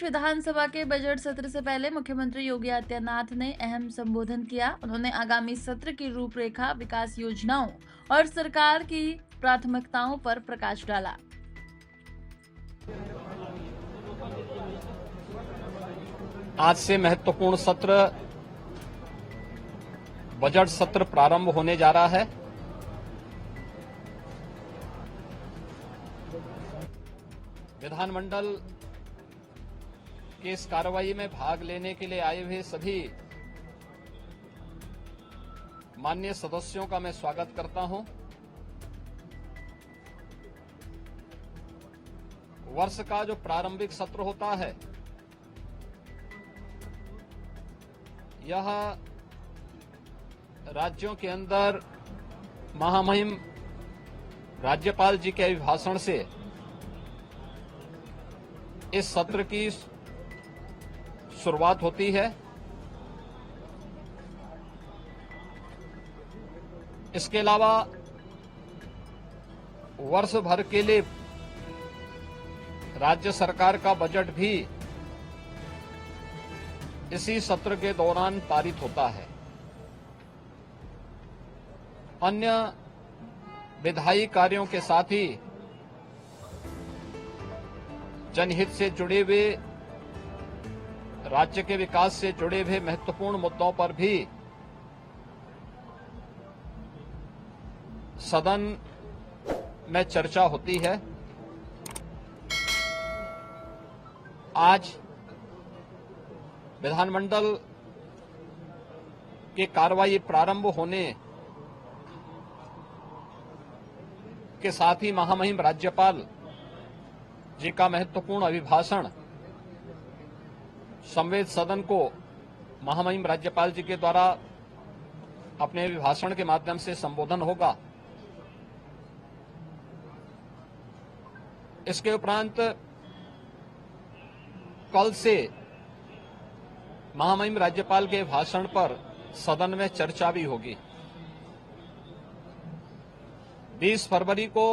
विधानसभा के बजट सत्र से पहले मुख्यमंत्री योगी आदित्यनाथ ने अहम संबोधन किया। उन्होंने आगामी सत्र की रूपरेखा, विकास योजनाओं और सरकार की प्राथमिकताओं पर प्रकाश डाला। आज से महत्वपूर्ण सत्र बजट सत्र प्रारंभ होने जा रहा है। विधानमंडल की इस कार्रवाई में भाग लेने के लिए आए हुए सभी माननीय सदस्यों का मैं स्वागत करता हूं। वर्ष का जो प्रारंभिक सत्र होता है, यह राज्यों के अंदर महामहिम राज्यपाल जी के अभिभाषण से इस सत्र की शुरुआत होती है। इसके अलावा वर्ष भर के लिए राज्य सरकार का बजट भी इसी सत्र के दौरान पारित होता है। अन्य विधायी कार्यों के साथ ही जनहित से जुड़े हुए, राज्य के विकास से जुड़े हुए महत्वपूर्ण मुद्दों पर भी सदन में चर्चा होती है। आज विधानमंडल की कार्रवाई प्रारंभ होने के साथ ही महामहिम राज्यपाल जी का महत्वपूर्ण अभिभाषण संवेद सदन को महामहिम राज्यपाल जी के द्वारा अपने अभिभाषण के माध्यम से संबोधन होगा। इसके उपरांत कल से महामहिम राज्यपाल के भाषण पर सदन में चर्चा भी होगी। 20 फरवरी को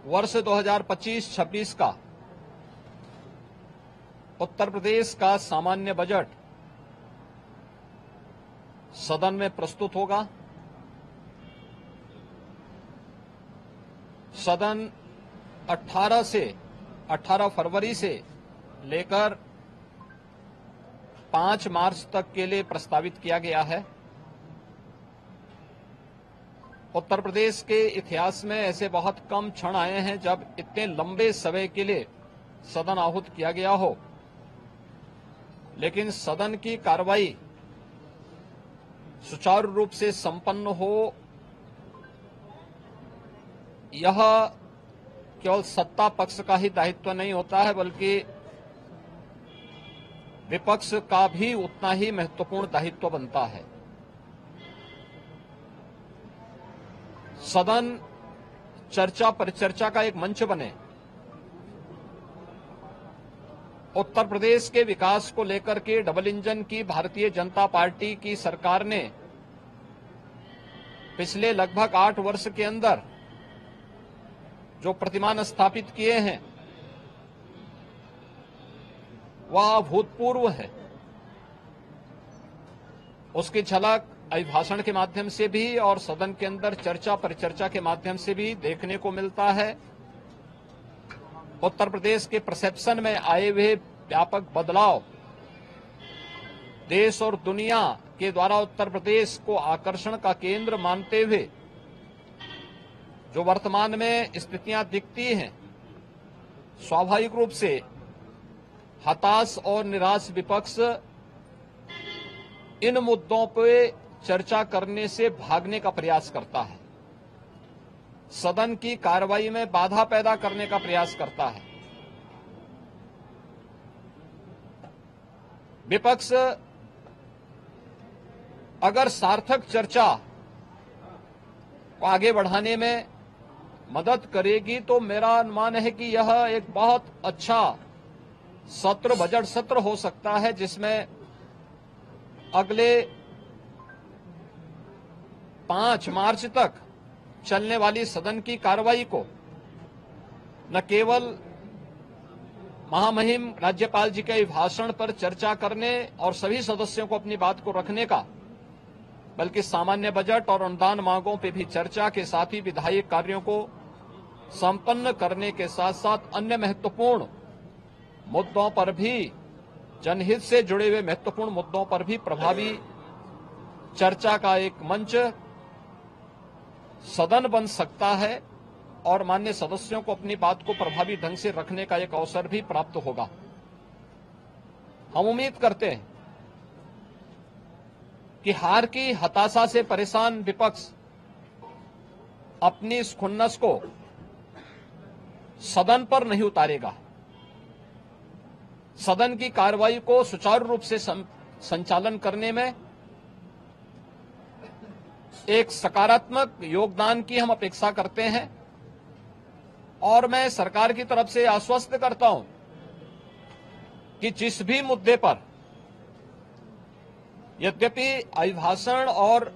वर्ष 2025-26 का उत्तर प्रदेश का सामान्य बजट सदन में प्रस्तुत होगा। सदन 18 फरवरी से लेकर 5 मार्च तक के लिए प्रस्तावित किया गया है। उत्तर प्रदेश के इतिहास में ऐसे बहुत कम क्षण आए हैं जब इतने लंबे समय के लिए सदन आहूत किया गया हो, लेकिन सदन की कार्रवाई सुचारू रूप से संपन्न हो, यह केवल सत्ता पक्ष का ही दायित्व नहीं होता है, बल्कि विपक्ष का भी उतना ही महत्वपूर्ण दायित्व बनता है। सदन चर्चा परिचर्चा का एक मंच बने। उत्तर प्रदेश के विकास को लेकर के डबल इंजन की भारतीय जनता पार्टी की सरकार ने पिछले लगभग 8 वर्ष के अंदर जो प्रतिमान स्थापित किए हैं वह अभूतपूर्व है। उसकी झलक अभिभाषण के माध्यम से भी और सदन के अंदर चर्चा परिचर्चा के माध्यम से भी देखने को मिलता है। उत्तर प्रदेश के परसेप्शन में आए हुए व्यापक बदलाव देश और दुनिया के द्वारा उत्तर प्रदेश को आकर्षण का केंद्र मानते हुए जो वर्तमान में स्थितियां दिखती हैं, स्वाभाविक रूप से हताश और निराश विपक्ष इन मुद्दों पे चर्चा करने से भागने का प्रयास करता है, सदन की कार्रवाई में बाधा पैदा करने का प्रयास करता है। विपक्ष अगर सार्थक चर्चा को आगे बढ़ाने में मदद करेगी तो मेरा अनुमान है कि यह एक बहुत अच्छा सत्र, बजट सत्र हो सकता है, जिसमें अगले 5 मार्च तक चलने वाली सदन की कार्रवाई को न केवल महामहिम राज्यपाल जी के भाषण पर चर्चा करने और सभी सदस्यों को अपनी बात को रखने का, बल्कि सामान्य बजट और अनुदान मांगों पर भी चर्चा के साथ ही विधायी कार्यों को संपन्न करने के साथ साथ अन्य महत्वपूर्ण मुद्दों पर भी, जनहित से जुड़े हुए महत्वपूर्ण मुद्दों पर भी प्रभावी चर्चा का एक मंच सदन बन सकता है और माननीय सदस्यों को अपनी बात को प्रभावी ढंग से रखने का एक अवसर भी प्राप्त होगा। हम उम्मीद करते हैं कि हार की हताशा से परेशान विपक्ष अपनी इस खुन्नस को सदन पर नहीं उतारेगा। सदन की कार्रवाई को सुचारू रूप से संचालन करने में एक सकारात्मक योगदान की हम अपेक्षा करते हैं और मैं सरकार की तरफ से आश्वस्त करता हूं कि जिस भी मुद्दे पर, यद्यपि अभिभाषण और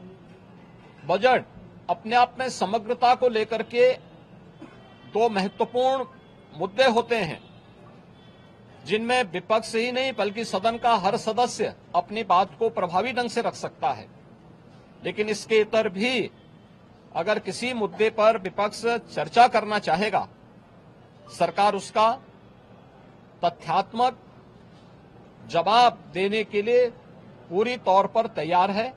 बजट अपने आप में समग्रता को लेकर के दो महत्वपूर्ण मुद्दे होते हैं जिनमें विपक्ष ही नहीं बल्कि सदन का हर सदस्य अपनी बात को प्रभावी ढंग से रख सकता है, लेकिन इसके इतर भी अगर किसी मुद्दे पर विपक्ष चर्चा करना चाहेगा, सरकार उसका तथ्यात्मक जवाब देने के लिए पूरी तौर पर तैयार है।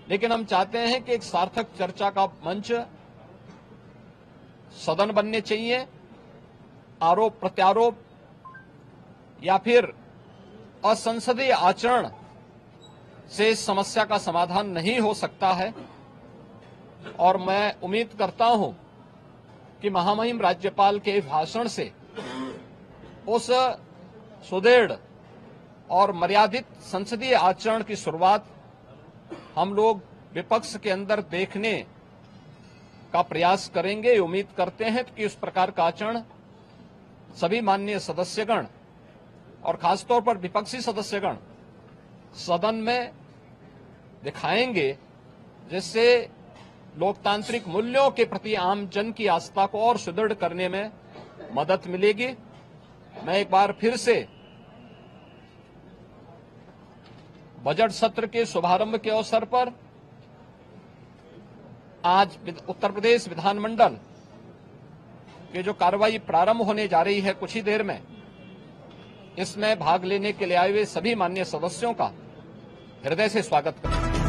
लेकिन हम चाहते हैं कि एक सार्थक चर्चा का मंच सदन बनने चाहिए। आरोप प्रत्यारोप या फिर असंसदीय आचरण से इस समस्या का समाधान नहीं हो सकता है और मैं उम्मीद करता हूं कि महामहिम राज्यपाल के भाषण से उस सुदृढ़ और मर्यादित संसदीय आचरण की शुरुआत हम लोग विपक्ष के अंदर देखने का प्रयास करेंगे। उम्मीद करते हैं कि उस प्रकार का आचरण सभी माननीय सदस्यगण और खासतौर पर विपक्षी सदस्यगण सदन में दिखाएंगे, जिससे लोकतांत्रिक मूल्यों के प्रति आम जन की आस्था को और सुदृढ़ करने में मदद मिलेगी। मैं एक बार फिर से बजट सत्र के शुभारंभ के अवसर पर आज उत्तर प्रदेश विधानमंडल की जो कार्रवाई प्रारंभ होने जा रही है कुछ ही देर में, इसमें भाग लेने के लिए आए हुए सभी माननीय सदस्यों का हृदय से स्वागत करता हूं।